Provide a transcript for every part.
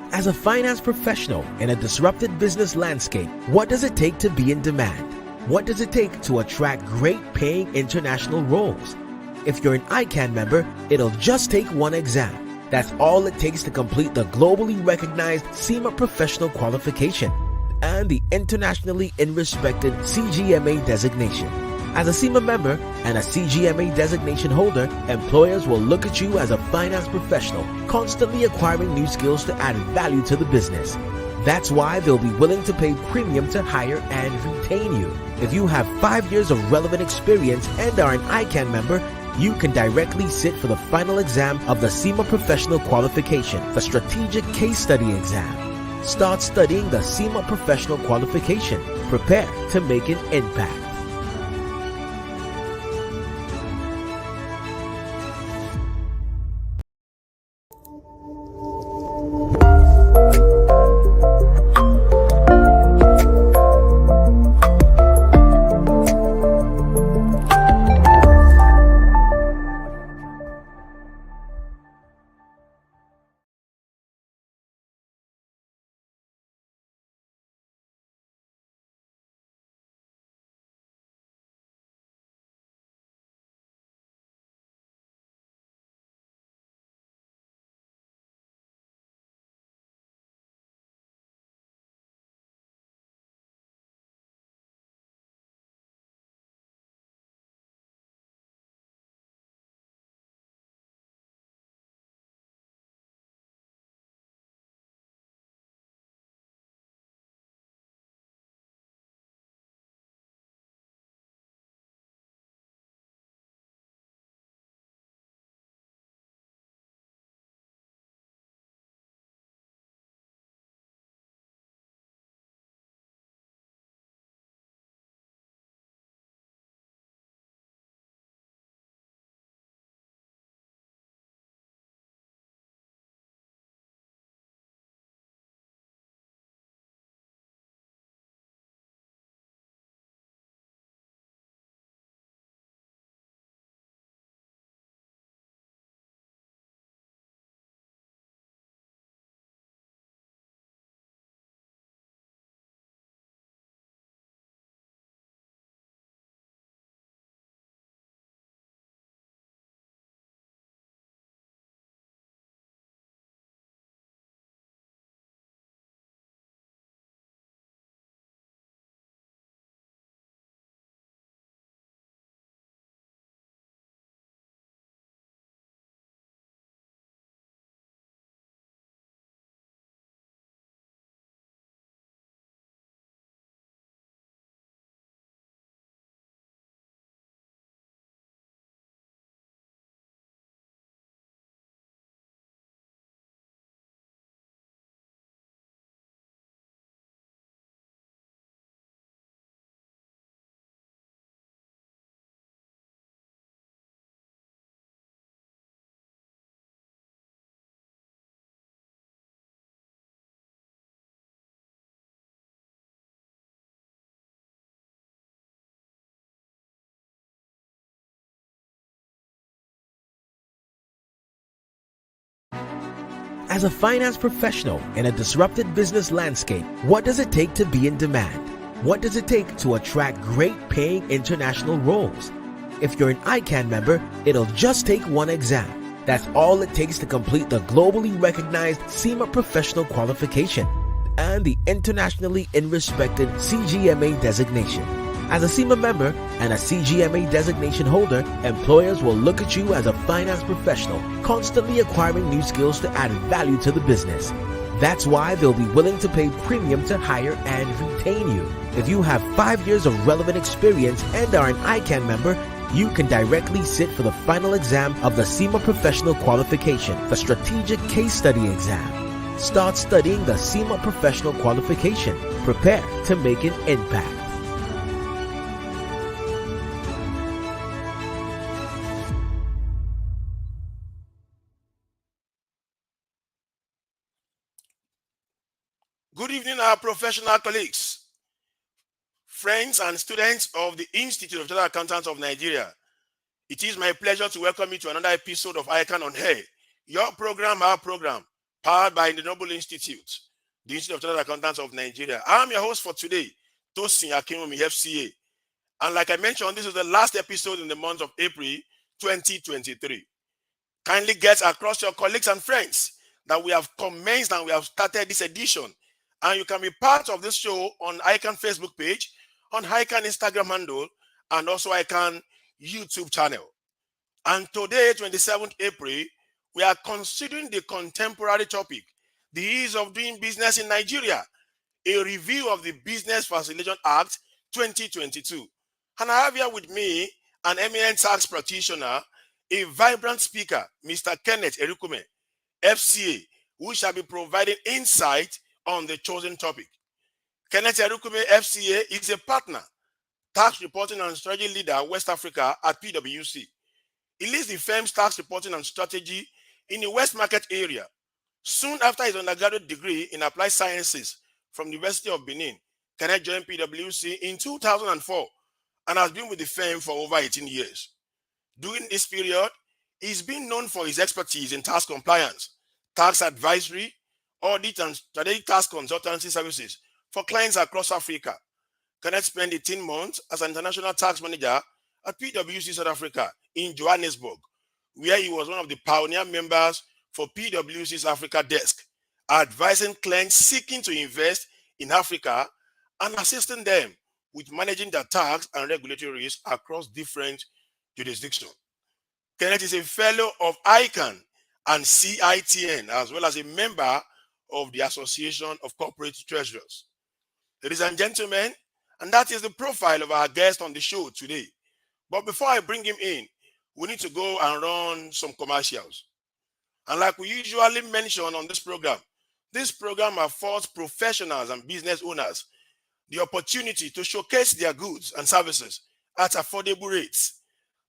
As a finance professional in a disrupted business landscape, what does it take to be in demand? What does it take to attract great paying international roles? If you're an ICAN member, it'll just take one exam. That's all it takes to complete the globally recognized CIMA professional qualification and the internationally respected CGMA designation. As a CIMA member and a CGMA designation holder, employers will look at you as a finance professional, constantly acquiring new skills to add value to the business. That's why they'll be willing to pay premium to hire and retain you. If you have 5 years of relevant experience and are an ICAN member, you can directly sit for the final exam of the CIMA Professional Qualification, the Strategic Case Study Exam. Start studying the CIMA Professional Qualification. Prepare to make an impact. As a finance professional in a disrupted business landscape, what does it take to be in demand? What does it take to attract great paying international roles? If you're an ICAN member, it'll just take one exam. That's all it takes to complete the globally recognized CIMA professional qualification and the internationally respected CGMA designation. As a CIMA member and a CGMA designation holder, employers will look at you as a finance professional, constantly acquiring new skills to add value to the business. That's why they'll be willing to pay premium to hire and retain you. If you have 5 years of relevant experience and are an ICAN member, you can directly sit for the final exam of the SEMA Professional Qualification, the Strategic Case Study exam. Start studying the SEMA Professional Qualification. Prepare to make an impact. Good evening, our professional colleagues, friends and students of the Institute of Chartered Accountants of Nigeria. It is my pleasure to welcome you to another episode of ICAN on AIR, your program, our program, powered by the Noble Institute, the Institute of Chartered Accountants of Nigeria. I'm your host for today, Tosin Akinwumi, FCA. And like I mentioned, this is the last episode in the month of April 2023. Kindly get across your colleagues and friends that we have commenced and we have started this edition. And you can be part of this show on ICAN Facebook page, on ICAN Instagram handle, and also ICAN YouTube channel. And today, 27th April, we are considering the contemporary topic, the ease of doing business in Nigeria, a review of the Business Facilitation Act 2022. And I have here with me an eminent tax practitioner, a vibrant speaker, Mr. Kenneth Erukume, FCA, who shall be providing insight on the chosen topic. Kenneth Erukume, FCA, is a partner, tax reporting and strategy leader, West Africa at PwC. He leads the firm's tax reporting and strategy in the West Market area. Soon after his undergraduate degree in applied sciences from the University of Benin, Kenneth joined PwC in 2004 and has been with the firm for over 18 years. During this period, he's been known for his expertise in tax compliance, tax advisory, audit, and strategic tax consultancy services for clients across Africa. Kenneth spent 18 months as an international tax manager at PwC South Africa in Johannesburg, where he was one of the pioneer members for PwC's Africa desk, advising clients seeking to invest in Africa and assisting them with managing their tax and regulatory risks across different jurisdictions. Kenneth is a fellow of ICAN and CITN, as well as a member of the Association of Corporate Treasurers. Ladies and gentlemen, and that is the profile of our guest on the show today. But before I bring him in, we need to go and run some commercials. And like we usually mention on this program affords professionals and business owners the opportunity to showcase their goods and services at affordable rates.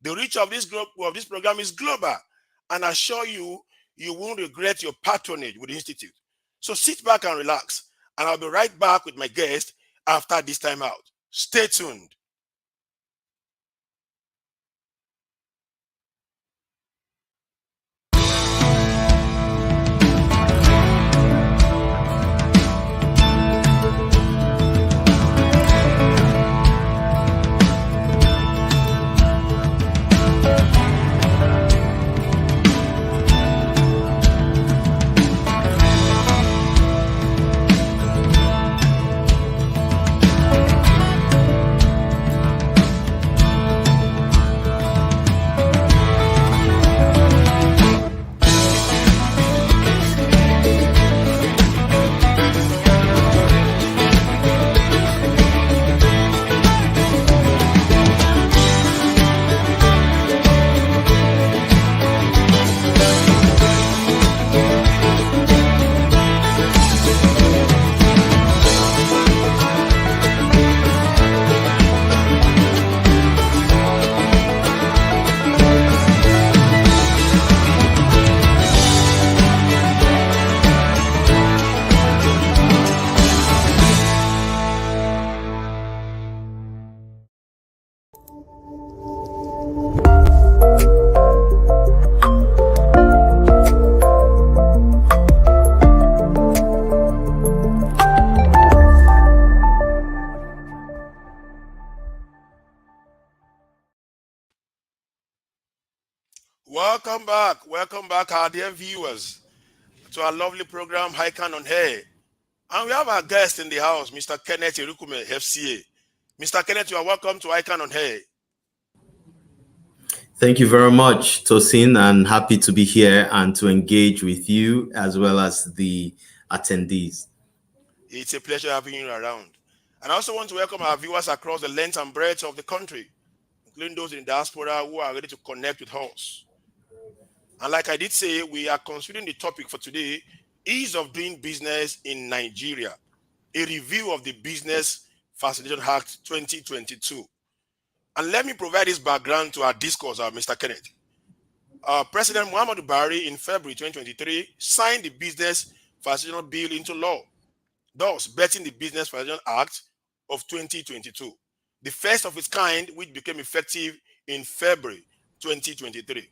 The reach of this program is global, and I assure you, you won't regret your patronage with the Institute. So sit back and relax, and I'll be right back with my guest after this time out. Stay tuned. Welcome back, our dear viewers, to our lovely program, ICAN on AIR. And we have our guest in the house, Mr. Kenneth Erukume, FCA. Mr. Kenneth, you are welcome to ICAN on AIR. Thank you very much, Tosin, and happy to be here and to engage with you as well as the attendees. It's a pleasure having you around. And I also want to welcome our viewers across the length and breadth of the country, including those in diaspora who are ready to connect with us. And like I did say, we are considering the topic for today, ease of doing business in Nigeria, a review of the Business Facilitation Act 2022. And let me provide this background to our discourse, Mr. Kenneth. President Muhammadu Buhari in February 2023 signed the Business Facilitation Bill into law, thus betting the Business Facilitation Act of 2022, the first of its kind, which became effective in February 2023.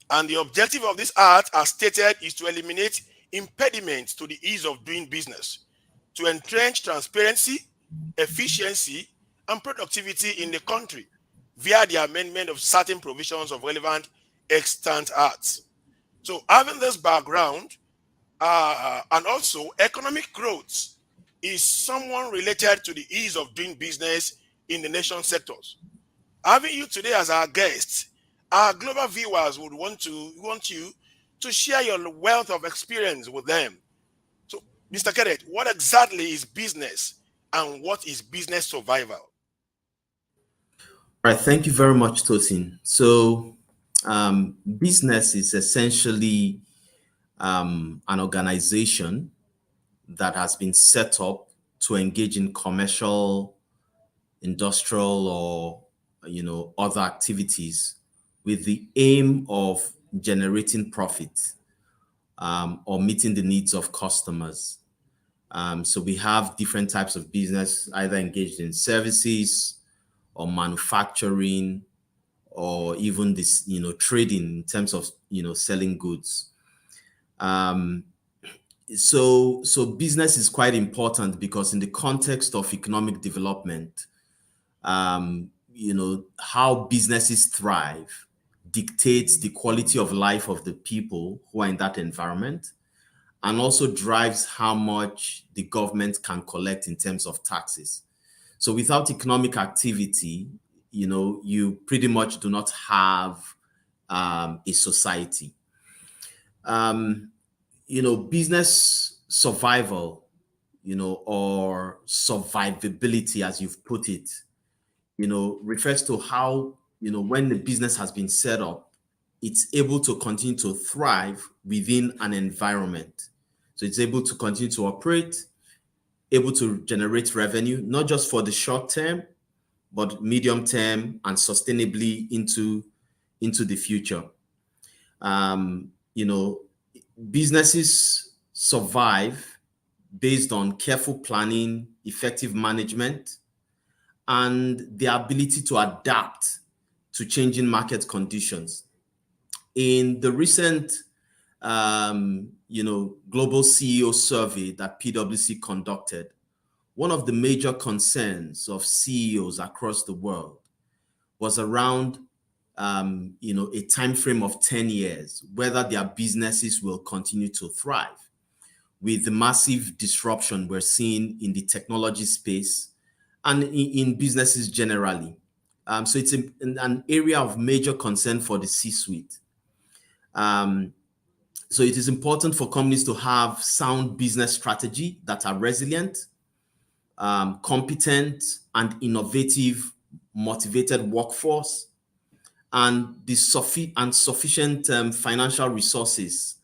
And the objective of this act, as stated, is to eliminate impediments to the ease of doing business, to entrench transparency, efficiency, and productivity in the country via the amendment of certain provisions of relevant extant acts. So, having this background, and also economic growth is somewhat related to the ease of doing business in the nation sectors. Having you today as our guest, our global viewers would want you to share your wealth of experience with them. So, Mr. Kenneth, what exactly is business and what is business survival? All right, thank you very much, Tosin. So, business is essentially an organization that has been set up to engage in commercial, industrial, or other activities with the aim of generating profit or meeting the needs of customers. So we have different types of business, either engaged in services or manufacturing, or even this, trading in terms of, selling goods. So business is quite important because in the context of economic development, how businesses thrive dictates the quality of life of the people who are in that environment, and also drives how much the government can collect in terms of taxes. So without economic activity, you pretty much do not have a society. Business survival, or survivability, as you've put it, refers to how, when the business has been set up, it's able to continue to thrive within an environment. So it's able to continue to operate, able to generate revenue, not just for the short term, but medium term and sustainably into the future. Businesses survive based on careful planning, effective management, and the ability to adapt to changing market conditions. In the recent global CEO survey that PwC conducted, one of the major concerns of CEOs across the world was around a time frame of 10 years, whether their businesses will continue to thrive with the massive disruption we're seeing in the technology space and in businesses generally. So it's an area of major concern for the C-suite. So it is important for companies to have sound business strategy that are resilient, competent, and innovative, motivated workforce, and sufficient financial resources,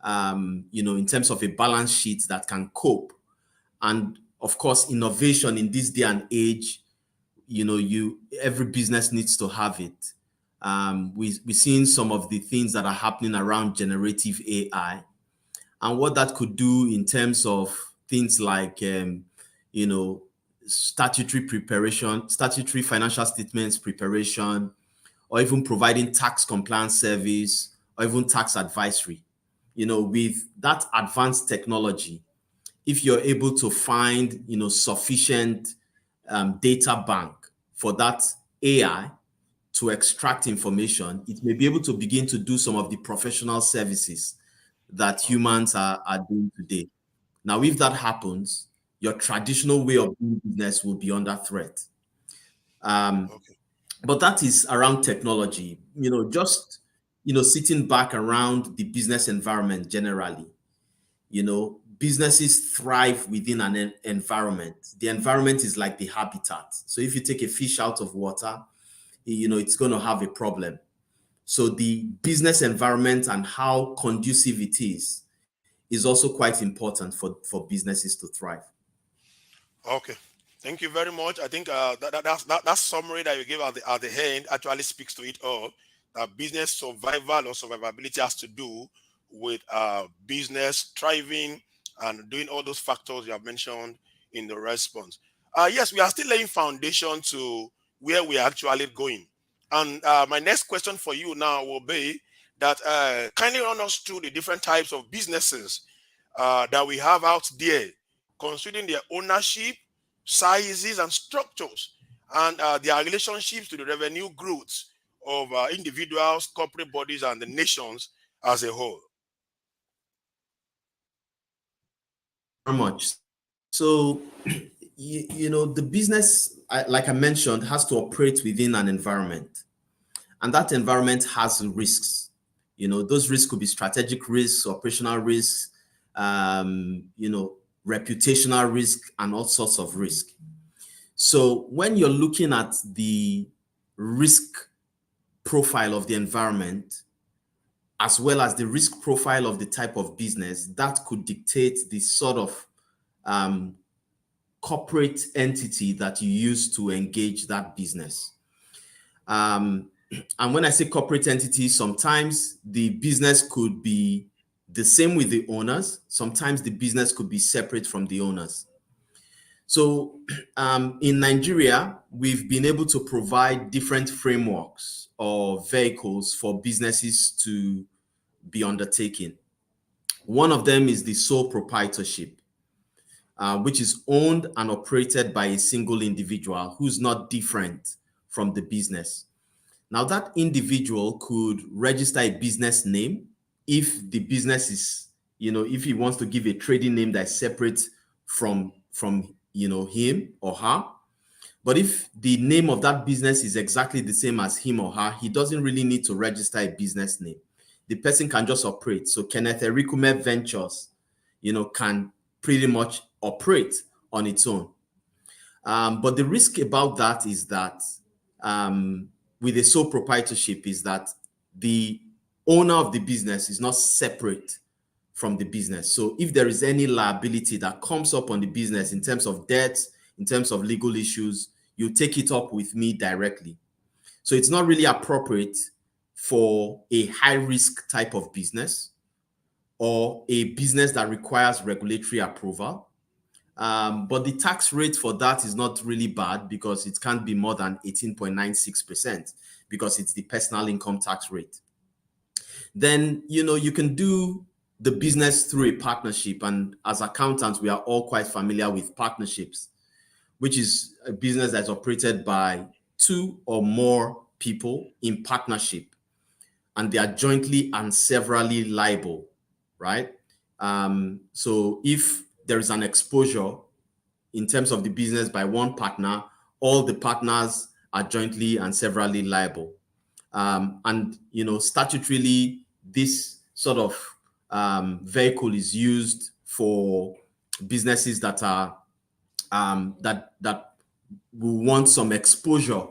in terms of a balance sheet that can cope. And of course, innovation in this day and age, every business needs to have it. We're seeing some of the things that are happening around generative AI and what that could do in terms of things like, statutory preparation, statutory financial statements preparation, or even providing tax compliance service, or even tax advisory. With that advanced technology, if you're able to find, sufficient data bank for that AI to extract information, it may be able to begin to do some of the professional services that humans are doing today. Now, if that happens, your traditional way of doing business will be under threat. Okay. But that is around technology, sitting back around the business environment generally. businesses thrive within an environment. The environment is like the habitat. So if you take a fish out of water, it's going to have a problem. So the business environment and how conducive it is also quite important for businesses to thrive. Okay. Thank you very much. I think that summary that you gave at the end actually speaks to it all. That business survival or survivability has to do with business thriving and doing all those factors you have mentioned in the response. Yes, we are still laying foundation to where we are actually going. And my next question for you now will be that kindly run us through the different types of businesses that we have out there, considering their ownership, sizes, and structures, and their relationships to the revenue growth of individuals, corporate bodies, and the nations as a whole. Very much. So, the business, like I mentioned, has to operate within an environment, and that environment has risks. Those risks could be strategic risks, operational risks, reputational risk, and all sorts of risk. So when you're looking at the risk profile of the environment, as well as the risk profile of the type of business, that could dictate the sort of corporate entity that you use to engage that business. And when I say corporate entity, sometimes the business could be the same with the owners. Sometimes the business could be separate from the owners. So in Nigeria, we've been able to provide different frameworks or vehicles for businesses to be undertaking. One of them is the sole proprietorship, which is owned and operated by a single individual who's not different from the business. Now, that individual could register a business name if the business is, if he wants to give a trading name that's separate from him or her. But if the name of that business is exactly the same as him or her, he doesn't really need to register a business name. The person can just operate. So Kenneth Erikume Ventures, can pretty much operate on its own. But the risk about that is that with a sole proprietorship is that the owner of the business is not separate from the business. So if there is any liability that comes up on the business in terms of debts, in terms of legal issues, you take it up with me directly. So it's not really appropriate for a high risk type of business or a business that requires regulatory approval. But the tax rate for that is not really bad because it can't be more than 18.96% because it's the personal income tax rate. Then, you can do the business through a partnership. And as accountants, we are all quite familiar with partnerships, which is a business that's operated by two or more people in partnership. And they are jointly and severally liable, right? So if there is an exposure in terms of the business by one partner, all the partners are jointly and severally liable. And statutorily, this sort of vehicle is used for businesses that are that will want some exposure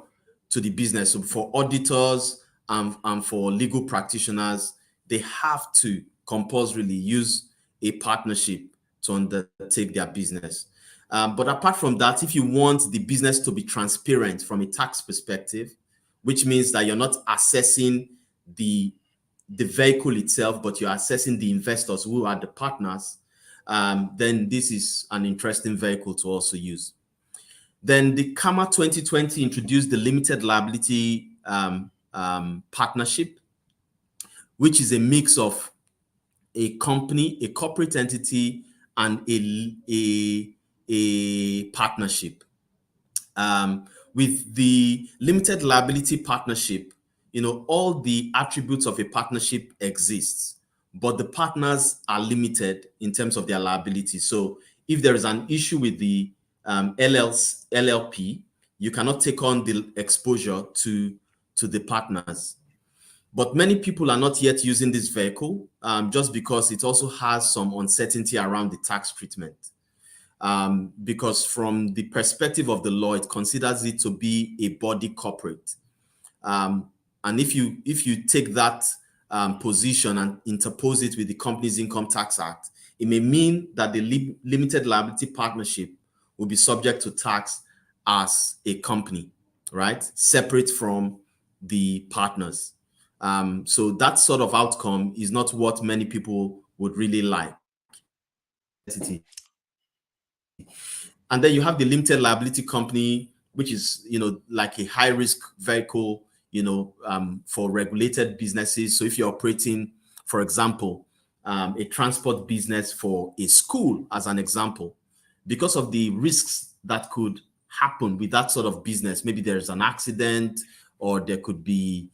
to the business. So for auditors and for legal practitioners, they have to compulsorily use a partnership to undertake their business. But apart from that, if you want the business to be transparent from a tax perspective, which means that you're not assessing the vehicle itself, but you're assessing the investors who are the partners, then this is an interesting vehicle to also use. Then the CAMA 2020 introduced the limited liability partnership, which is a mix of a company, a corporate entity, and a partnership. With the limited liability partnership, all the attributes of a partnership exists, but the partners are limited in terms of their liability. So if there is an issue with the LLP, you cannot take on the exposure to the partners. But many people are not yet using this vehicle just because it also has some uncertainty around the tax treatment. Because from the perspective of the law, it considers it to be a body corporate. And if you take that position and interpose it with the Companies Income Tax Act, it may mean that the limited liability partnership will be subject to tax as a company, right? Separate from the partners. So that sort of outcome is not what many people would really like. And then you have the limited liability company, which is, like a high risk vehicle, for regulated businesses. So if you're operating, for example, a transport business for a school, as an example, because of the risks that could happen with that sort of business, maybe there's an accident or there could be,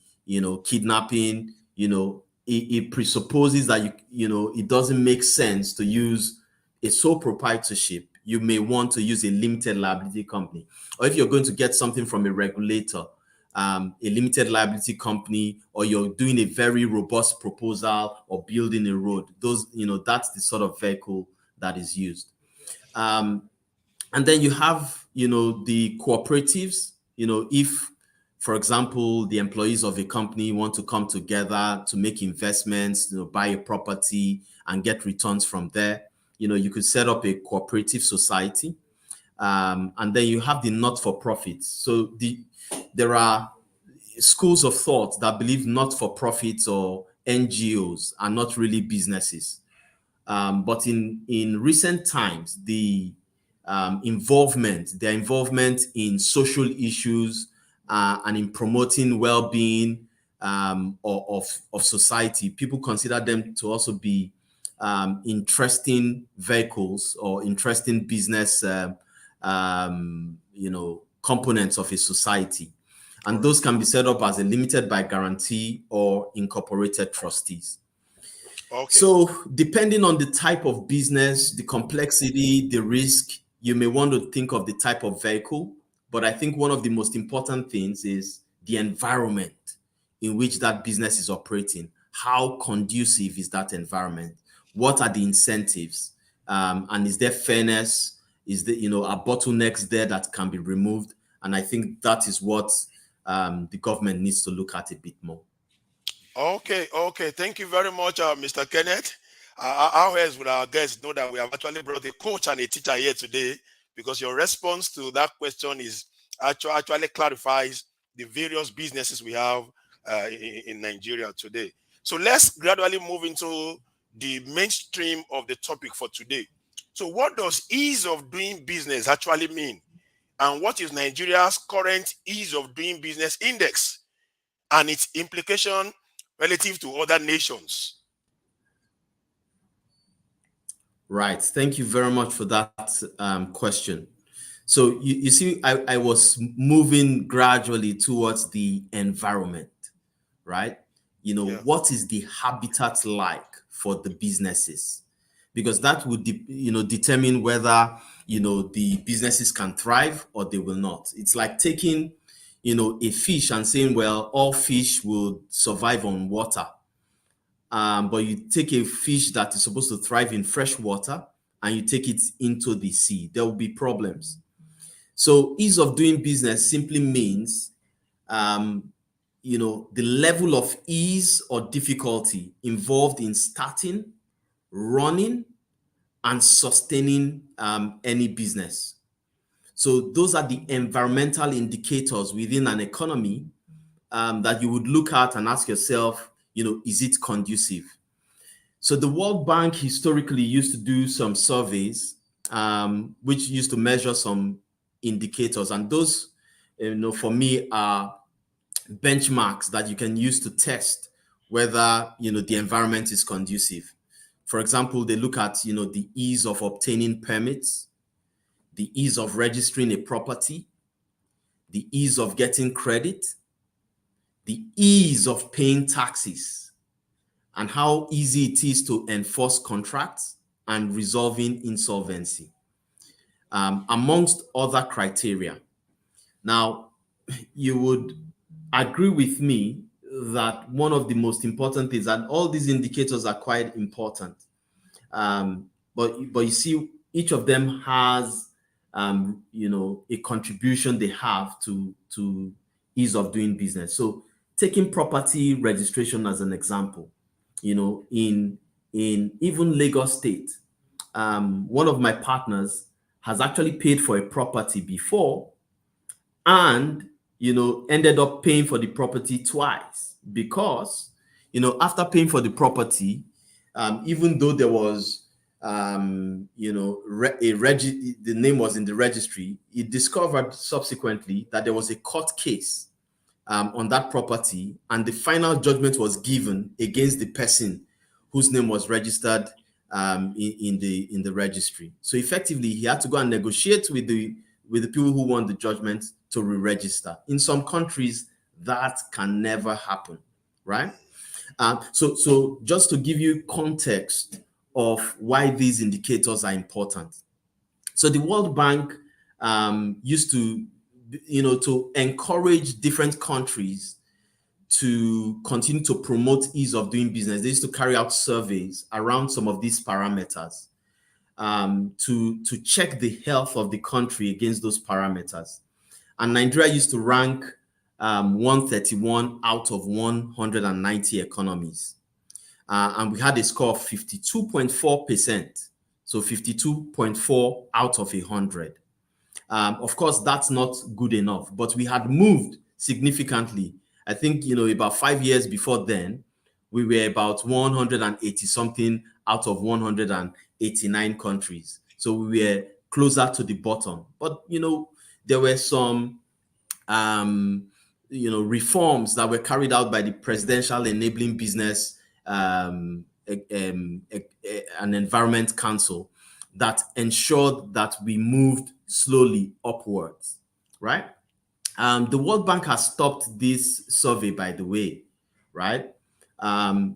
kidnapping, it presupposes that, it doesn't make sense to use a sole proprietorship. You may want to use a limited liability company. Or if you're going to get something from a regulator, a limited liability company, or you're doing a very robust proposal or building a road, that's the sort of vehicle that is used. And then you have, the cooperatives, if, for example, the employees of a company want to come together to make investments, buy a property and get returns from there, you could set up a cooperative society. And then you have the not-for-profits. So there are schools of thought that believe not-for-profits or NGOs are not really businesses. But in recent times, their involvement in social issues and in promoting well-being of society, people consider them to also be interesting vehicles or interesting business, components of a society. And those can be set up as a limited by guarantee or incorporated trustees. Okay. So depending on the type of business, the complexity, the risk, you may want to think of the type of vehicle. But I think one of the most important things is the environment in which that business is operating. How conducive is that environment? What are the incentives? And is there fairness? Is there, are bottlenecks there that can be removed? And I think that is what the government needs to look at a bit more. Okay. Thank you very much, Mr. Kenneth. How else would our guests know that we have actually brought a coach and a teacher here today? Because your response to that question is actually clarifies the various businesses we have in Nigeria today. So let's gradually move into the mainstream of the topic for today. So what does ease of doing business actually mean? And what is Nigeria's current ease of doing business index and its implication relative to other nations? Right. Thank you very much for that question. So you see, I was moving gradually towards the environment, right? What is the habitat like for the businesses? Because that would, determine whether, the businesses can thrive or they will not. It's like taking, a fish and saying, well, all fish will survive on water. But you take a fish that is supposed to thrive in fresh water and you take it into the sea, there will be problems. So ease of doing business simply means, the level of ease or difficulty involved in starting, running, and sustaining any business. So those are the environmental indicators within an economy that you would look at and ask yourself, is it conducive? So the World Bank historically used to do some surveys, which used to measure some indicators. And those, for me, are benchmarks that you can use to test whether, the environment is conducive. For example, they look at, the ease of obtaining permits, the ease of registering a property, the ease of getting credit, the ease of paying taxes, and how easy it is to enforce contracts and resolving insolvency, amongst other criteria. Now, you would agree with me that one of the most important things, and all these indicators are quite important, but you see, each of them has a contribution they have to ease of doing business. So taking property registration as an example, in even Lagos State, one of my partners has actually paid for a property before, and ended up paying for the property twice, because after paying for the property, even though there was the name was in the registry, he discovered subsequently that there was a court case on that property, and the final judgment was given against the person whose name was registered in the registry. So effectively, he had to go and negotiate with the people who won the judgment to re-register. In some countries, that can never happen, right? So just to give you context of why these indicators are important. So the World Bank used to encourage different countries to continue to promote ease of doing business. They used to carry out surveys around some of these parameters to check the health of the country against those parameters. And Nigeria used to rank 131 out of 190 economies. And we had a score of 52.4%. So 52.4 out of 100. Of course, that's not good enough, but we had moved significantly. I think, about 5 years before then, we were about 180 something out of 189 countries. So we were closer to the bottom. But, there were some, reforms that were carried out by the Presidential Enabling Business and Environment Council that ensured that we moved slowly upwards, right? The World Bank has stopped this survey, by the way, right?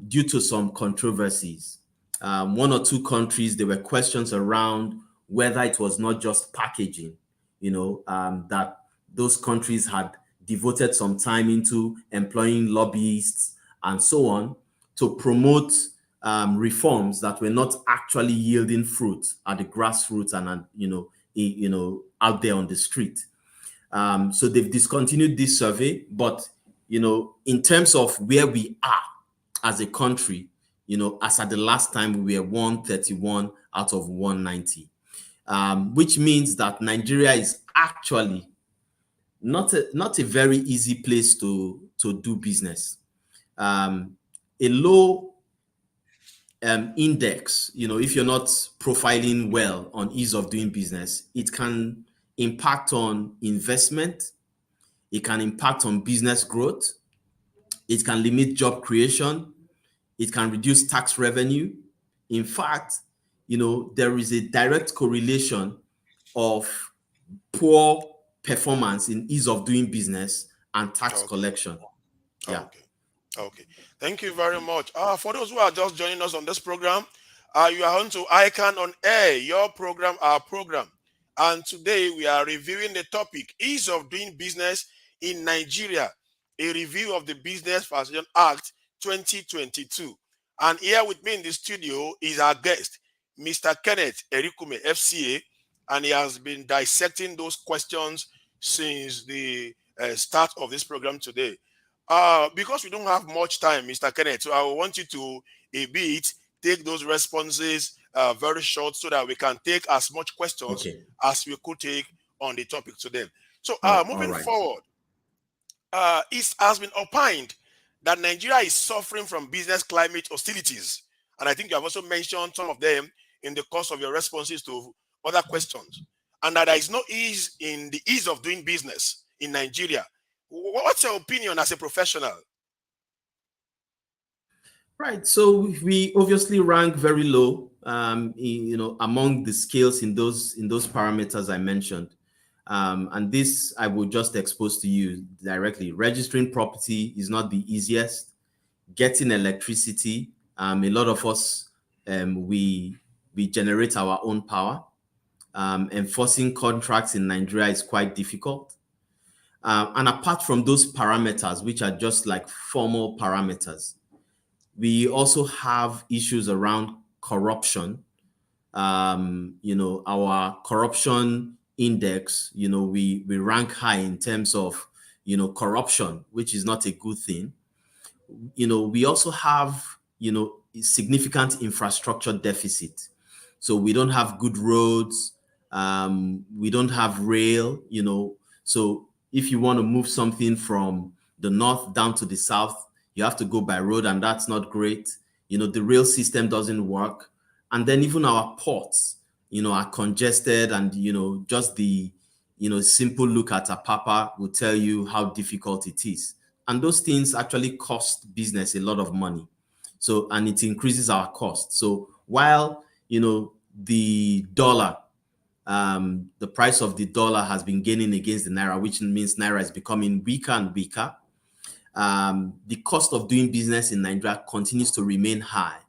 Due to some controversies. One or two countries, there were questions around whether it was not just packaging, that those countries had devoted some time into employing lobbyists and so on to promote reforms that were not actually yielding fruit at the grassroots and out there on the street. So they've discontinued this survey, but in terms of where we are as a country, as at the last time, we were 131 out of 190, which means that Nigeria is actually not a very easy place to do business. A low index, if you're not profiling well on ease of doing business, it can impact on investment, it can impact on business growth, it can limit job creation, it can reduce tax revenue. In fact, there is a direct correlation of poor performance in ease of doing business and tax collection. Yeah. Okay. Thank you very much. For those who are just joining us on this program, you are on to ICAN on Air, your program, our program. And today we are reviewing the topic, ease of doing business in Nigeria, a review of the Business Facilitation Act 2022. And here with me in the studio is our guest, Mr. Kenneth Erikume, FCA, and he has been dissecting those questions since the start of this program today. Because we don't have much time, Mr. Kenneth, so I want you to take those responses very short so that we can take as much questions as we could take on the topic today. So moving forward, it has been opined that Nigeria is suffering from business climate hostilities. And I think you have also mentioned some of them in the course of your responses to other questions. And that there is no ease in the ease of doing business in Nigeria. What's your opinion as a professional? Right. So we obviously rank very low, among the scales in those parameters I mentioned. And this I will just expose to you directly. Registering property is not the easiest. Getting electricity, a lot of us, we generate our own power. Enforcing contracts in Nigeria is quite difficult. And apart from those parameters, which are just like formal parameters, we also have issues around corruption. Our corruption index, we rank high in terms of, corruption, which is not a good thing. We also have, significant infrastructure deficit. So we don't have good roads. We don't have rail, So if you want to move something from the north down to the south, you have to go by road, and that's not great. The rail system doesn't work. And then even our ports, are congested, and, just the, simple look at Apapa will tell you how difficult it is. And those things actually cost business a lot of money. So, and it increases our cost. So while, the dollar, the price of the dollar has been gaining against the naira, which means naira is becoming weaker and weaker, the cost of doing business in Nigeria continues to remain high,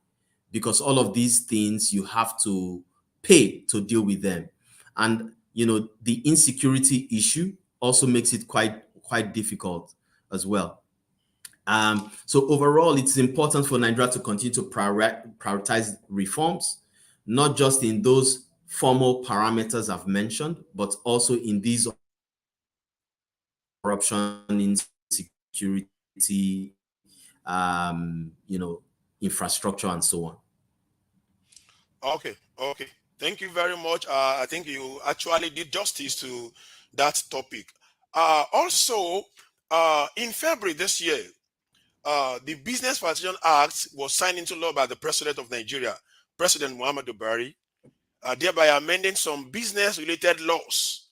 because all of these things you have to pay to deal with them. And, the insecurity issue also makes it quite difficult as well. So overall, it's important for Nigeria to continue to prioritize reforms, not just in those formal parameters I've mentioned, but also in these corruption, insecurity, infrastructure, and so on. Okay. Thank you very much. I think you actually did justice to that topic. Also, in February this year, the Business Facilitation Act was signed into law by the President of Nigeria, President Muhammadu Buhari, thereby amending some business-related laws.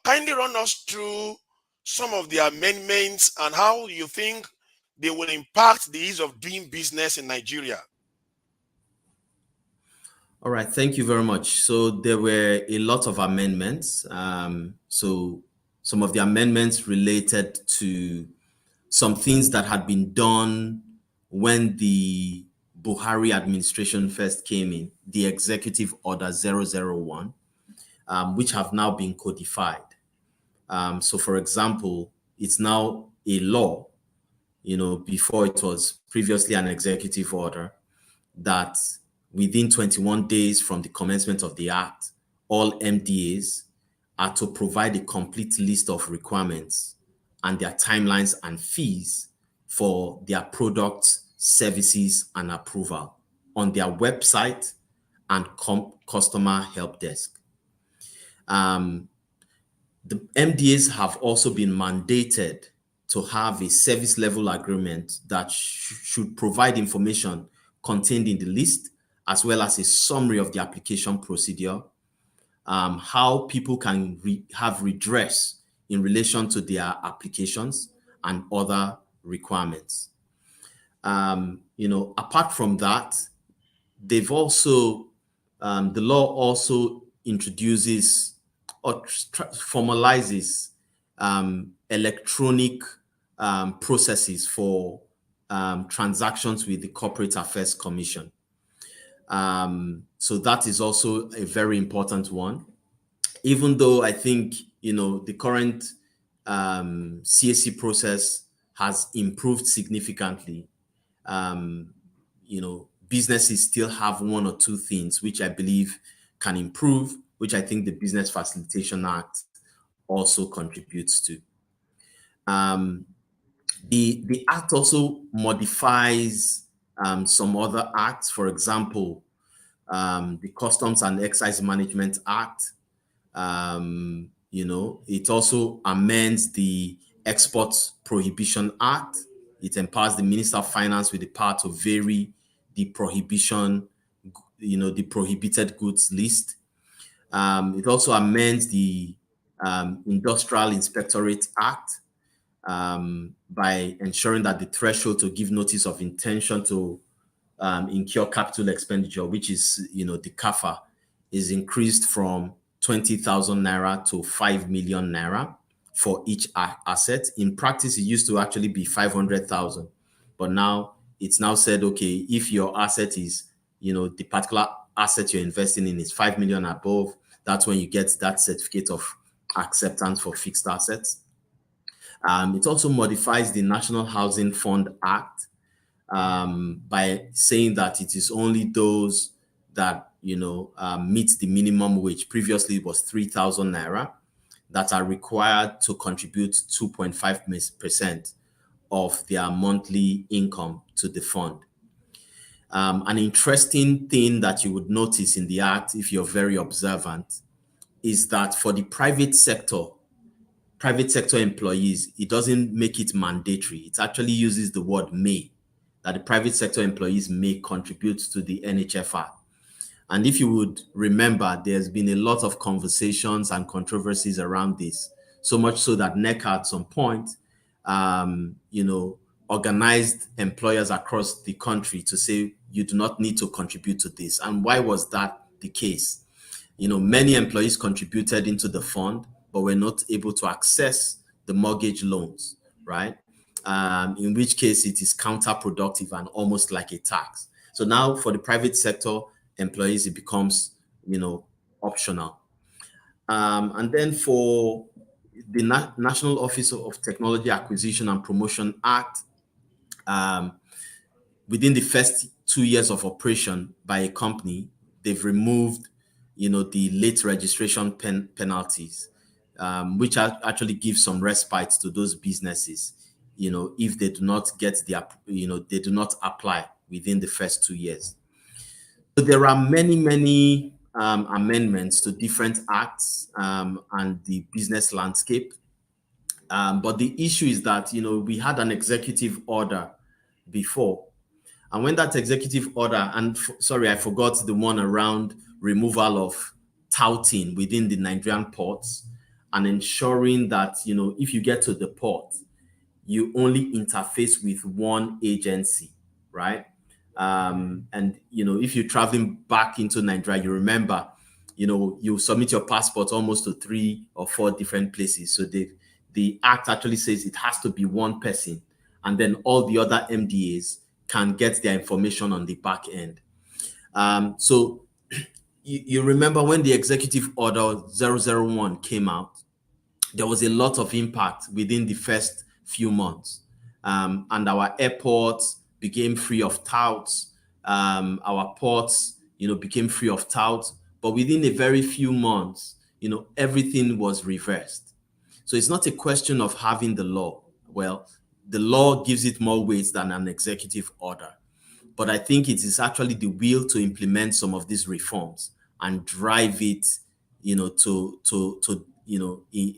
Kindly run us through some of the amendments and how you think they will impact the ease of doing business in Nigeria. All right, thank you very much. So there were a lot of amendments. So some of the amendments related to some things that had been done when the Buhari administration first came in, the Executive Order 001, which have now been codified. So for example, it's now a law, before it was previously an executive order, that within 21 days from the commencement of the act, all MDAs are to provide a complete list of requirements and their timelines and fees for their products, services, and approval on their website and customer help desk. The MDAs have also been mandated to have a service level agreement that should provide information contained in the list, as well as a summary of the application procedure, how people can have redress in relation to their applications and other requirements. Apart from that, they've also, the law also introduces or formalizes electronic processes for transactions with the Corporate Affairs Commission. So that is also a very important one. Even though I think, the current CAC process has improved significantly, businesses still have one or two things which I believe can improve, which I think the Business Facilitation Act also contributes to. The act also modifies some other acts. For example, the Customs and Excise Management Act. It also amends the Export Prohibition Act. It empowers the Minister of Finance with the power to vary the prohibition, the prohibited goods list. It also amends the Industrial Inspectorate Act by ensuring that the threshold to give notice of intention to incur capital expenditure, which is, the CAFA, is increased from 20,000 naira to 5 million naira for each asset. In practice, it used to actually be 500,000, but now it's now said, okay, if your asset is, the particular asset you're investing in is 5 million above, that's when you get that certificate of acceptance for fixed assets. It also modifies the National Housing Fund Act by saying that it is only those that meet the minimum wage. Previously, it was 3,000 naira that are required to contribute 2.5% of their monthly income to the fund. An interesting thing that you would notice in the act, if you're very observant, is that for the private sector employees, it doesn't make it mandatory. It actually uses the word may, that the private sector employees may contribute to the NHFR. And if you would remember, there's been a lot of conversations and controversies around this, so much so that NECA at some point, organized employers across the country to say, you do not need to contribute to this. And why was that the case? Many employees contributed into the fund, but were not able to access the mortgage loans, right? In which case it is counterproductive and almost like a tax. So now for the private sector employees, it becomes, optional. And then for the National Office of Technology Acquisition and Promotion Act, within the first 2 years of operation by a company, they've removed, the late registration penalties, which actually gives some respite to those businesses, if they do not get they do not apply within the first 2 years. So there are many amendments to different acts and the business landscape. But the issue is that, we had an executive order before. And when that executive order, and sorry, I forgot the one around removal of touting within the Nigerian ports and ensuring that, if you get to the port, you only interface with one agency, right? And, if you're traveling back into Nigeria, you remember, you submit your passport almost to 3 or 4 different places. So the act actually says it has to be one person, and then all the other MDAs can get their information on the back end. So you remember when the Executive Order 001 came out, there was a lot of impact within the first few months. And our airports became free of touts. Our ports, became free of touts. But within a very few months, everything was reversed. So it's not a question of having the law. Well, the law gives it more weight than an executive order. But I think it is actually the will to implement some of these reforms and drive it,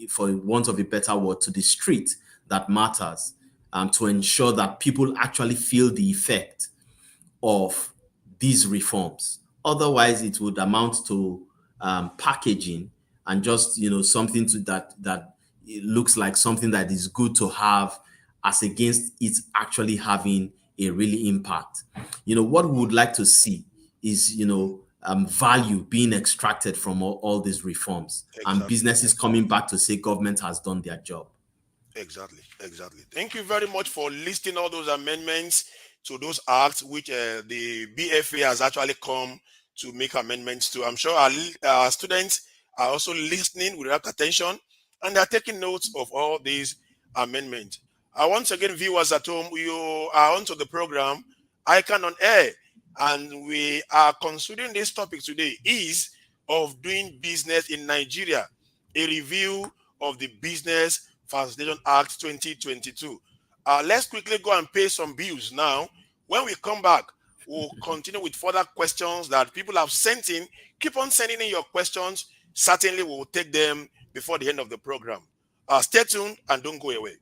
for want of a better word, to the street that matters, to ensure that people actually feel the effect of these reforms. Otherwise, it would amount to packaging and just, something that it looks like something that is good to have, as against it actually having a really impact. What we would like to see is, value being extracted from all these reforms. Exactly. And businesses coming back to say government has done their job. Exactly. Thank you very much for listing all those amendments to those acts, which the BFA has actually come to make amendments to. I'm sure our students are also listening with rapt attention, and they're taking notes of all these amendments. Once again, viewers at home, you are onto the program ICAN on Air, and we are considering this topic today, ease of doing business in Nigeria, a review of the Business Facilitation Act 2022. Let's quickly go and pay some bills now. When we come back, we'll continue with further questions that people have sent in. Keep on sending in your questions. Certainly, we'll take them before the end of the program. Stay tuned and don't go away.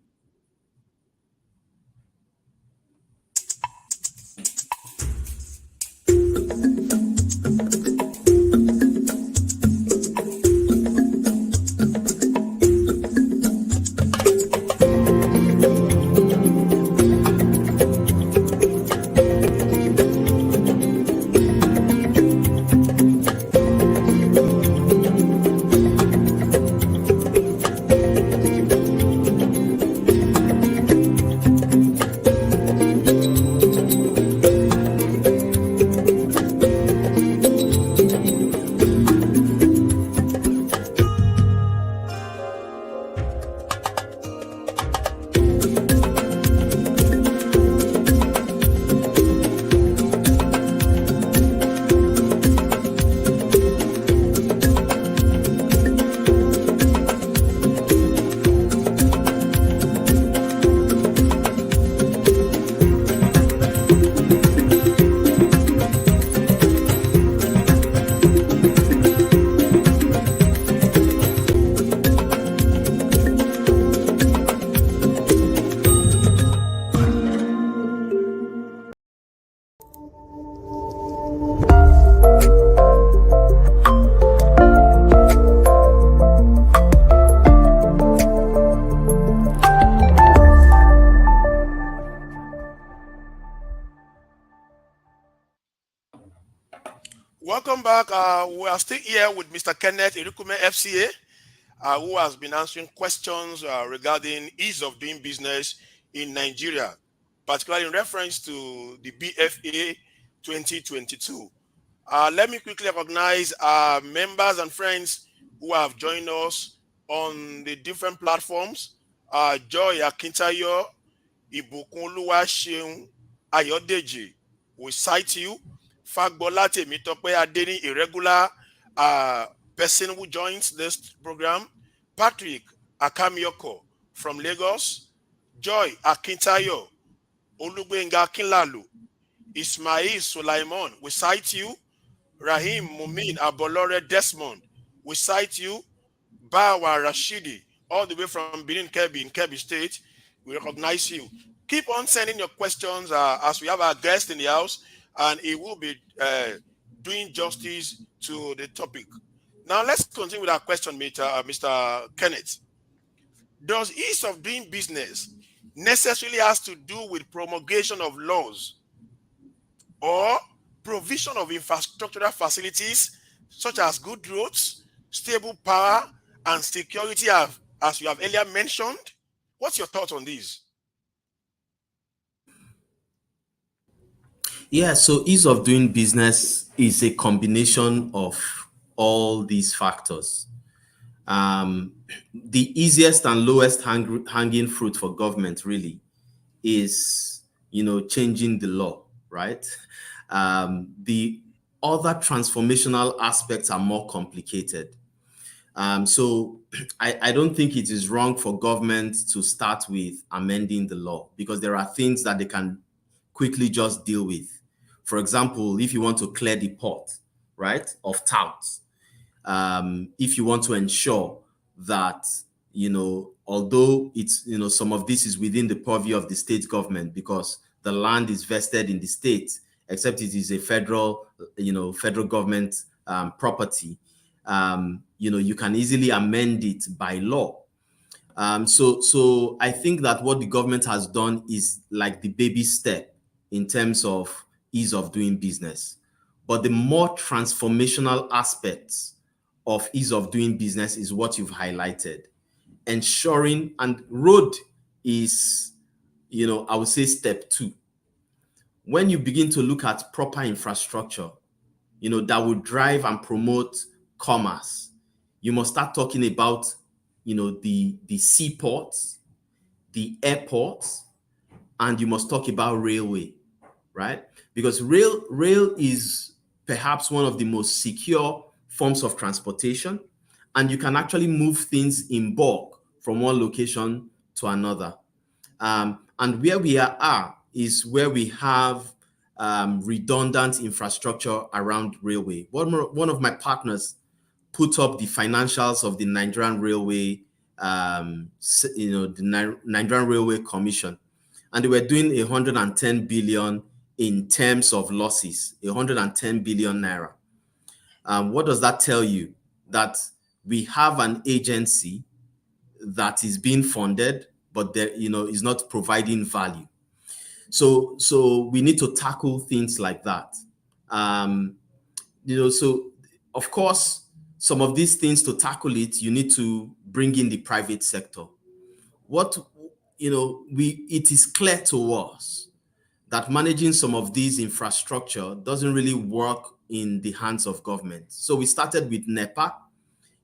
Welcome back. We are still here with Mr. Kenneth Irikume, FCA, who has been answering questions regarding ease of doing business in Nigeria, particularly in reference to the BFA 2022. Let me quickly recognize our members and friends who have joined us on the different platforms. Joy Akintayo, Ibukunluwa Sheun Ayodeji, we cite you. Fagbola Temitope Adeni, a regular person who joins this program. Patrick Akamioko from Lagos. Joy Akintayo, Olugbenga Kinlalu, Ismail Sulaiman, we cite you. Rahim Mumin Abolore Desmond, we cite you. Bawa Rashidi, all the way from Benin Kebbi in Kebbi State, we recognize you. Keep on sending your questions as we have our guest in the house, and he will be doing justice to the topic. Now, let's continue with our question, Mr. Kenneth. Does ease of doing business necessarily has to do with promulgation of laws or provision of infrastructural facilities such as good roads, stable power, and security, as you have earlier mentioned? What's your thoughts on these? Yeah, so ease of doing business is a combination of all these factors. The easiest and lowest hanging fruit for government really is, changing the law, right? The other transformational aspects are more complicated. So I don't think it is wrong for government to start with amending the law, because there are things that they can quickly just deal with. For example, if you want to clear the port, right, of touts, if you want to ensure that, although it's, some of this is within the purview of the state government because the land is vested in the state, except it is a federal government property, you can easily amend it by law. So I think that what the government has done is like the baby step in terms of ease of doing business. But the more transformational aspects of ease of doing business is what you've highlighted. Ensuring, and road is, I would say step 2. When you begin to look at proper infrastructure, that would drive and promote commerce, you must start talking about, the seaports, the airports, and you must talk about railway, right? Because rail is perhaps one of the most secure forms of transportation, and you can actually move things in bulk from one location to another. And where we are is where we have redundant infrastructure around railway. One of my partners put up the financials of the Nigerian Railway, the Nigerian Railway Commission, and they were doing 110 billion in terms of losses, 110 billion naira. What does that tell you? That we have an agency that is being funded, but there, is not providing value. So we need to tackle things like that. So of course, some of these things, to tackle it, you need to bring in the private sector. It is clear to us that managing some of these infrastructure doesn't really work in the hands of government. So we started with NEPA.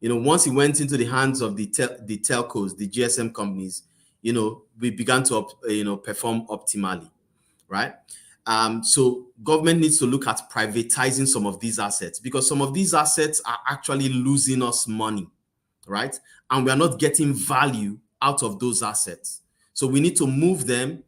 Once it went into the hands of the telcos, the GSM companies, we began to perform optimally, right? So government needs to look at privatizing some of these assets, because some of these assets are actually losing us money, right? And we are not getting value out of those assets. So we need to move them,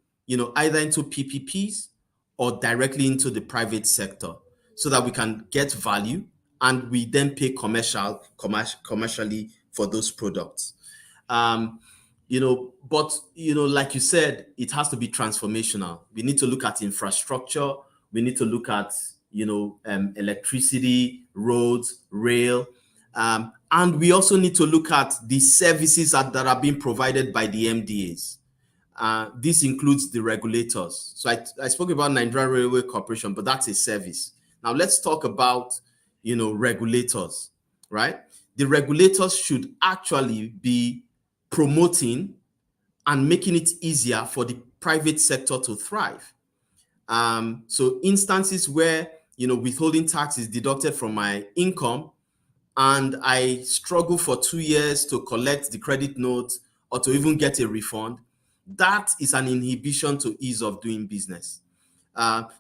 either into PPPs or directly into the private sector, so that we can get value and we then pay commercially for those products. But like you said, it has to be transformational. We need to look at infrastructure. We need to look at, electricity, roads, rail. And we also need to look at the services that are being provided by the MDAs. This includes the regulators. So I spoke about Nigerian Railway Corporation, but that's a service. Now let's talk about, regulators, right? The regulators should actually be promoting and making it easier for the private sector to thrive. So instances where withholding tax is deducted from my income and I struggle for 2 years to collect the credit note or to even get a refund, that is an inhibition to ease of doing business.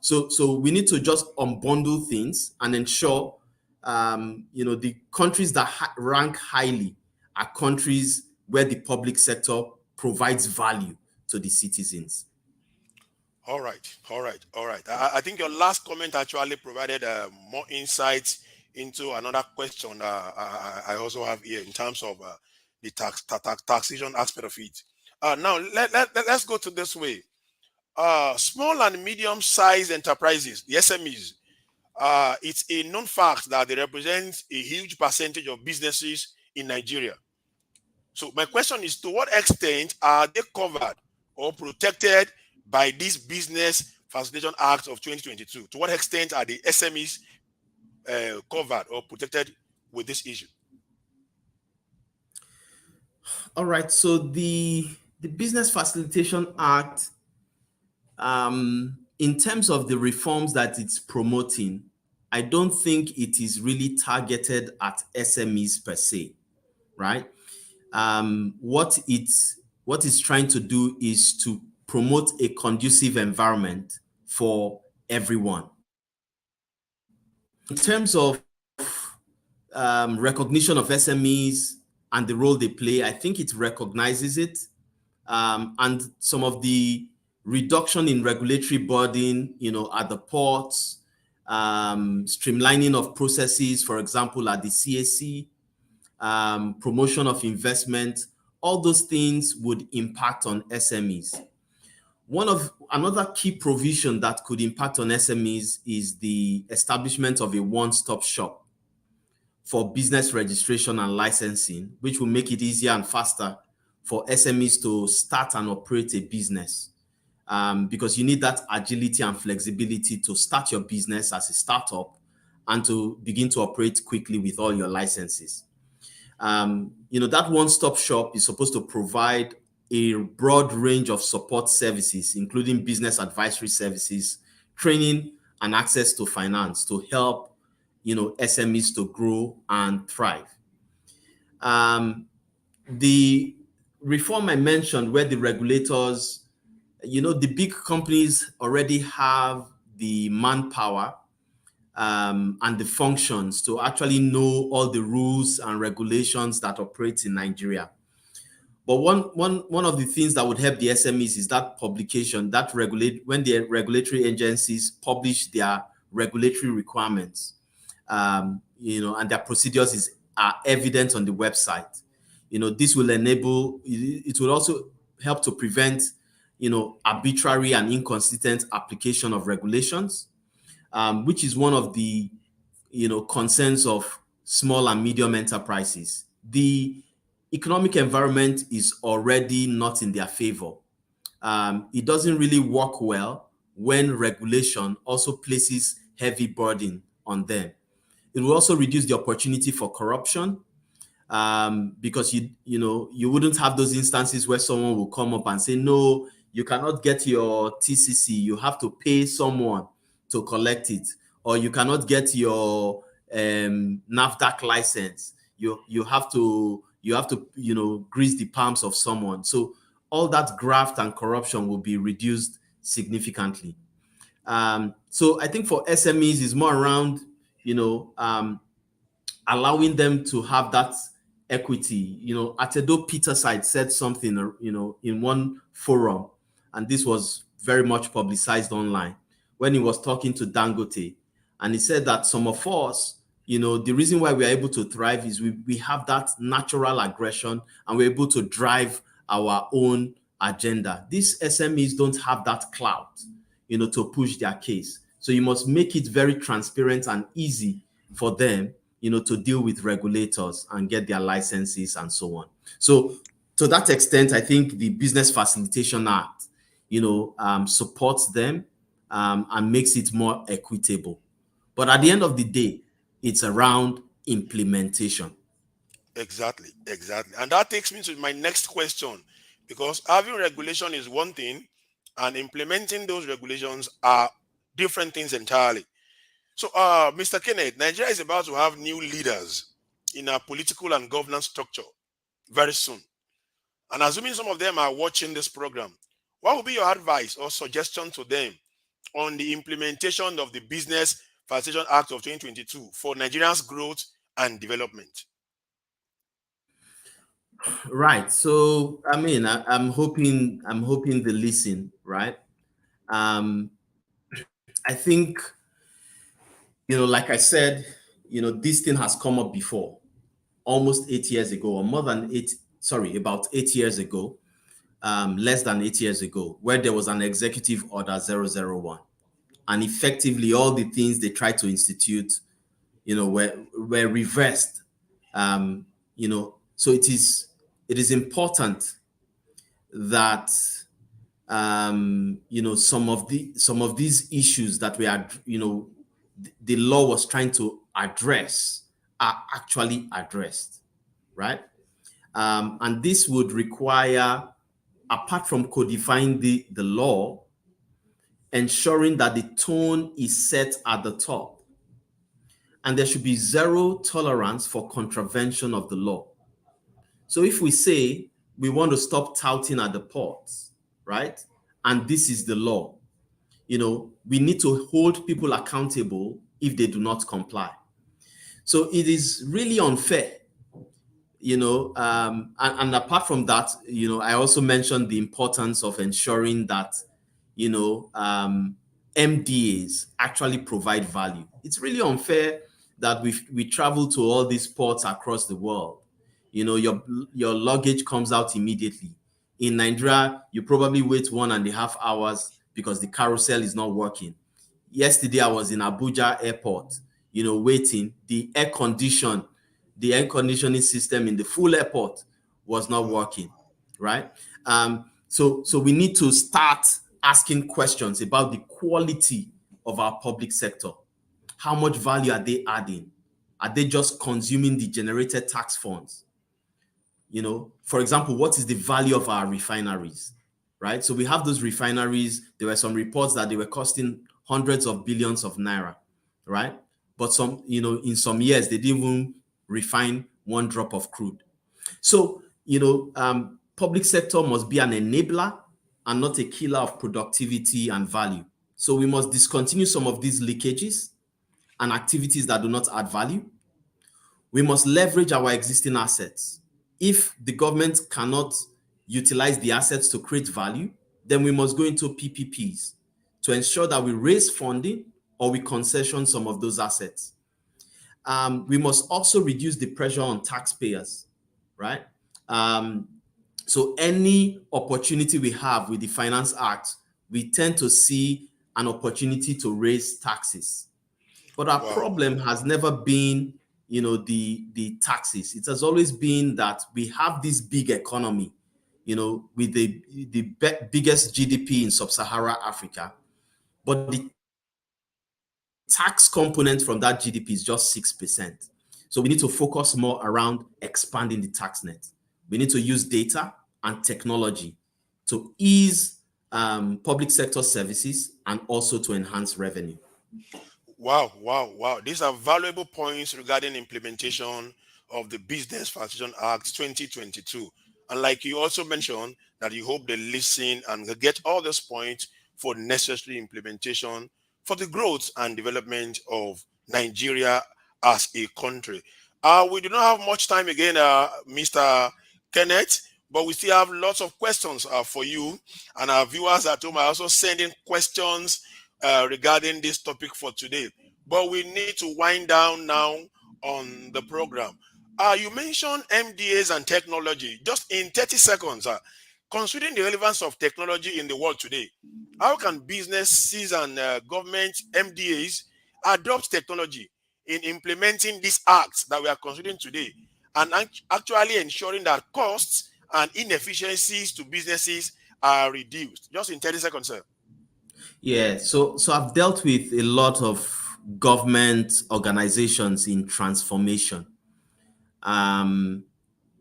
So we need to just unbundle things and ensure the countries that rank highly are countries where the public sector provides value to the citizens. All right, all right, all right. I think your last comment actually provided more insights into another question I also have here in terms of the taxation aspect of it. Now, let's go to this way. Small and medium-sized enterprises, the SMEs, it's a known fact that they represent a huge percentage of businesses in Nigeria. So my question is, to what extent are they covered or protected by this Business Facilitation Act of 2022? To what extent are the SMEs covered or protected with this issue? All right. So the Business Facilitation Act, in terms of the reforms that it's promoting, I don't think it is really targeted at SMEs per se, right? What it's trying to do is to promote a conducive environment for everyone. In terms of recognition of SMEs and the role they play, I think it recognizes it. And some of the reduction in regulatory burden, at the ports, streamlining of processes, for example, at the CAC, promotion of investment, all those things would impact on SMEs. Another key provision that could impact on SMEs is the establishment of a one-stop shop for business registration and licensing, which will make it easier and faster for SMEs to start and operate a business. Because you need that agility and flexibility to start your business as a startup and to begin to operate quickly with all your licenses. That one-stop shop is supposed to provide a broad range of support services, including business advisory services, training, and access to finance to help, SMEs to grow and thrive. The reform I mentioned, where the regulators, the big companies already have the manpower and the functions to actually know all the rules and regulations that operate in Nigeria. But one of the things that would help the SMEs is that publication, when the regulatory agencies publish their regulatory requirements, and their procedures are evident on the website. This will it will also help to prevent, arbitrary and inconsistent application of regulations, which is one of the, concerns of small and medium enterprises. The economic environment is already not in their favor. It doesn't really work well when regulation also places heavy burden on them. It will also reduce the opportunity for corruption, because you wouldn't have those instances where someone will come up and say, no, you cannot get your TCC, you have to pay someone to collect it, or you cannot get your NAFDAC license, you have to grease the palms of someone. So all that graft and corruption will be reduced significantly. So I think for SMEs is more around allowing them to have that equity. Atedo Peterside said something in one forum, and this was very much publicized online, when he was talking to Dangote, and he said that some of us, the reason why we are able to thrive is we have that natural aggression and we're able to drive our own agenda. These SMEs don't have that clout, to push their case. So you must make it very transparent and easy for them, to deal with regulators and get their licenses and so on. So to that extent, I think the Business Facilitation Act, supports them and makes it more equitable. But at the end of the day, It's around implementation. Exactly, exactly. And that takes me to my next question, because having regulation is one thing, and implementing those regulations are different things entirely. So, Mr. Kenneth, Nigeria is about to have new leaders in our political and governance structure very soon. And assuming some of them are watching this program, what would be your advice or suggestion to them on the implementation of the Business Facilitation Act of 2022 for Nigeria's growth and development? Right. So I mean, I'm hoping they listen, right? Um, I think, like I said, this thing has come up before, almost 8 years ago, or more than eight, sorry, about 8 years ago, less than 8 years ago, where there was an executive order 001. And effectively all the things they tried to institute, were reversed. So it is important that some of these issues that we are, the law was trying to address are actually addressed, right? And this would require, apart from codifying the law, ensuring that the tone is set at the top, and there should be zero tolerance for contravention of the law. So if we say we want to stop touting at the ports, right? And this is the law, we need to hold people accountable if they do not comply. So it is really unfair, and apart from that, I also mentioned the importance of ensuring that, MDAs actually provide value. It's really unfair that we travel to all these ports across the world. Your luggage comes out immediately. In Nigeria, you probably wait 1.5 hours because the carousel is not working. Yesterday, I was in Abuja airport, waiting. The air conditioning system in the full airport was not working, right? So we need to start asking questions about the quality of our public sector. How much value are they adding? Are they just consuming the generated tax funds? For example, what is the value of our refineries, right? So we have those refineries. There were some reports that they were costing hundreds of billions of naira, right? But in some years, they didn't even refine one drop of crude. So, public sector must be an enabler and not a killer of productivity and value. So we must discontinue some of these leakages and activities that do not add value. We must leverage our existing assets. If the government cannot utilize the assets to create value, then we must go into PPPs to ensure that we raise funding or we concession some of those assets. We must also reduce the pressure on taxpayers, right? So any opportunity we have with the Finance Act, we tend to see an opportunity to raise taxes. But our Wow. problem has never been, the taxes. It has always been that we have this big economy, with the biggest GDP in sub-Saharan Africa, but the tax component from that GDP is just 6%. So we need to focus more around expanding the tax net. We need to use data and technology to ease public sector services and also to enhance revenue. Wow, wow, wow. These are valuable points regarding implementation of the Business Facilitation Act 2022. And like you also mentioned, that you hope they listen and they get all those points for necessary implementation for the growth and development of Nigeria as a country. We do not have much time again, Mr. Kenneth, but we still have lots of questions for you. And our viewers at home are also sending questions regarding this topic for today. But we need to wind down now on the program. You mentioned MDAs and technology. Just in 30 seconds, considering the relevance of technology in the world today, how can businesses and government MDAs adopt technology in implementing these acts that we are considering today and actually ensuring that costs and inefficiencies to businesses are reduced? Just in 30 seconds, sir. Yeah, so I've dealt with a lot of government organizations in transformation. So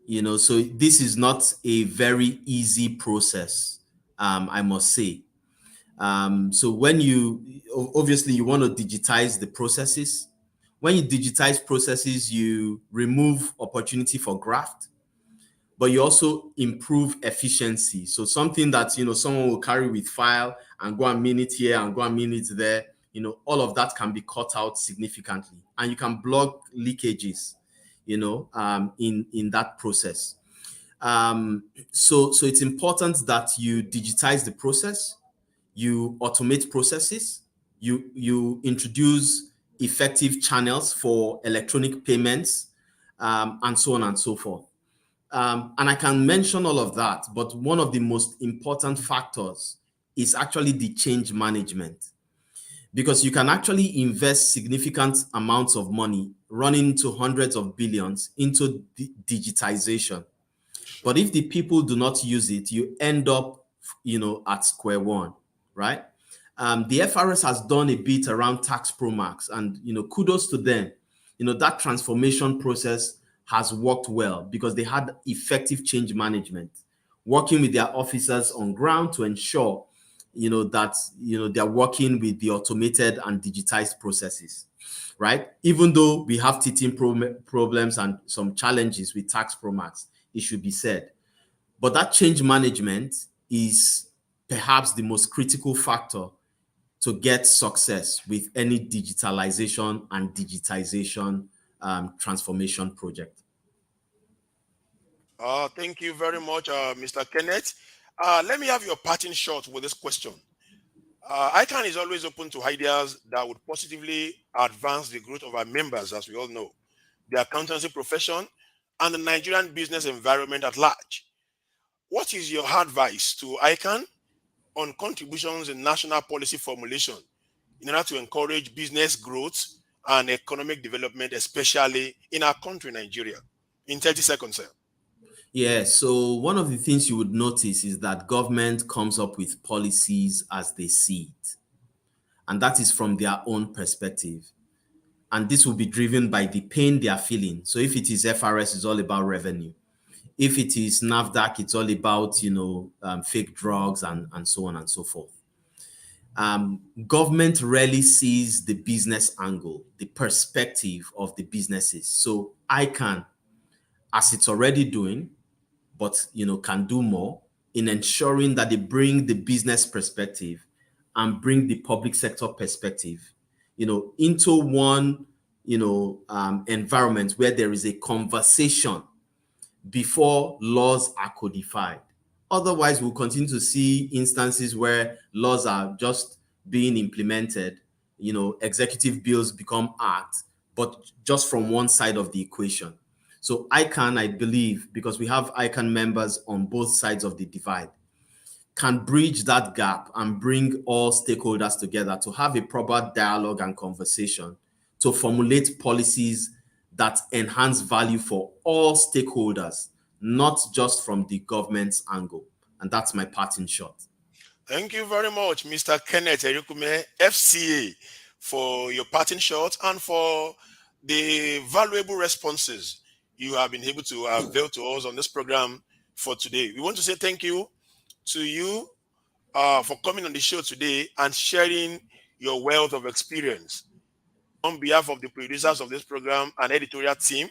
this is not a very easy process, I must say. So when obviously you want to digitize the processes. When you digitize processes, you remove opportunity for graft, but you also improve efficiency. So something that, someone will carry with file and go a minute here and go a minute there, all of that can be cut out significantly, and you can block leakages, in that process. So it's important that you digitize the process, you automate processes, you introduce effective channels for electronic payments, and so on and so forth. And I can mention all of that, but one of the most important factors is actually the change management, because you can actually invest significant amounts of money, running into hundreds of billions into digitization. Sure. But if the people do not use it, you end up, at square one, right? The FRS has done a bit around Tax Pro Max, and kudos to them. That transformation process has worked well because they had effective change management, working with their officers on ground to ensure, that they're working with the automated and digitized processes, right? Even though we have teething problems and some challenges with Tax Pro Max, it should be said. But that change management is perhaps the most critical factor to get success with any digitalization and digitization transformation project. Thank you very much, Mr. Kenneth. Let me have your parting shot with this question. ICAN is always open to ideas that would positively advance the growth of our members, as we all know, the accountancy profession, and the Nigerian business environment at large. What is your advice to ICAN on contributions in national policy formulation in order to encourage business growth and economic development, especially in our country, Nigeria? In 30 seconds, sir. Yeah, so one of the things you would notice is that government comes up with policies as they see it, and that is from their own perspective. And this will be driven by the pain they are feeling. So if it is FRS, it's all about revenue. If it is NAFDAC, it's all about, fake drugs and so on and so forth. Government rarely sees the business angle, the perspective of the businesses. So ICAN, as it's already doing, but can do more in ensuring that they bring the business perspective and bring the public sector perspective, into one, environment where there is a conversation before laws are codified. Otherwise, we'll continue to see instances where laws are just being implemented, executive bills become acts, but just from one side of the equation. So ICAN, I believe, because we have ICAN members on both sides of the divide, can bridge that gap and bring all stakeholders together to have a proper dialogue and conversation to formulate policies that enhance value for all stakeholders, not just from the government's angle. And that's my parting shot. Thank you very much, Mr. Kenneth Erikume, FCA, for your parting shot and for the valuable responses you have been able to avail to us on this program for today. We want to say thank you to you for coming on the show today and sharing your wealth of experience. On behalf of the producers of this program and editorial team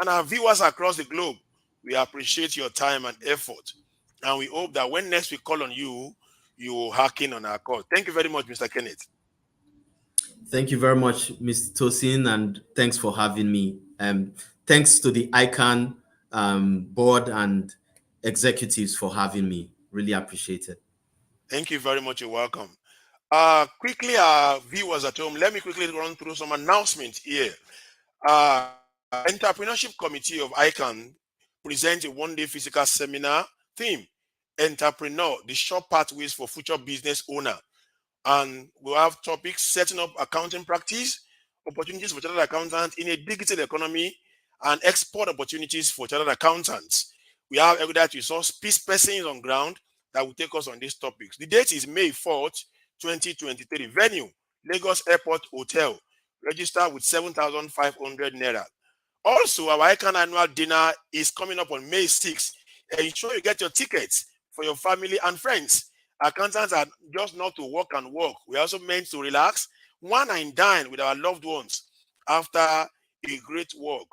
and our viewers across the globe, we appreciate your time and effort. And we hope that when next we call on you, you will hack in on our call. Thank you very much, Mr. Kenneth. Thank you very much, Mr. Tosin, and thanks for having me. Thanks to the ICAN board and executives for having me. Really appreciate it. Thank you very much. You're welcome. Quickly, viewers at home, let me quickly run through some announcements here. Entrepreneurship Committee of ICAN presents a one-day physical seminar theme, Entrepreneur, the short pathways for future business owner. And we'll have topics setting up accounting practice, opportunities for chartered accountants in a digital economy, and export opportunities for chartered accountants. We have evidence resource peace persons on ground that will take us on these topics. The date is May 4th, 2023. Venue, Lagos Airport Hotel. Register with 7,500 naira. Also, our ICAN annual dinner is coming up on May 6th. Ensure you get your tickets for your family and friends. Accountants are just not to work and work. We are also meant to relax, wine and dine with our loved ones after a great work.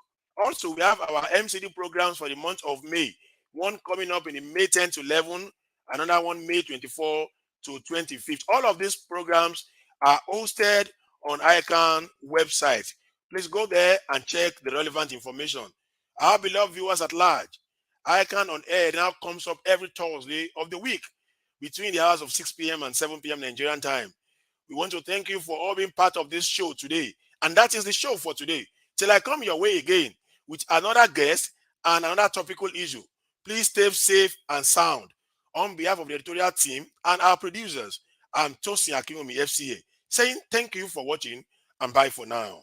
Also, we have our MCD programs for the month of May. One coming up in the May 10 to 11, another one May 24 to 25th. All of these programs are hosted on ICAN website. Please go there and check the relevant information. Our beloved viewers at large, ICAN on Air now comes up every Thursday of the week between the hours of 6 p.m. and 7 p.m. Nigerian time. We want to thank you for all being part of this show today. And that is the show for today. Till I come your way again with another guest and another topical issue. Please stay safe and sound. On behalf of the editorial team and our producers, I'm Tosin Akinomi, FCA, saying thank you for watching and bye for now.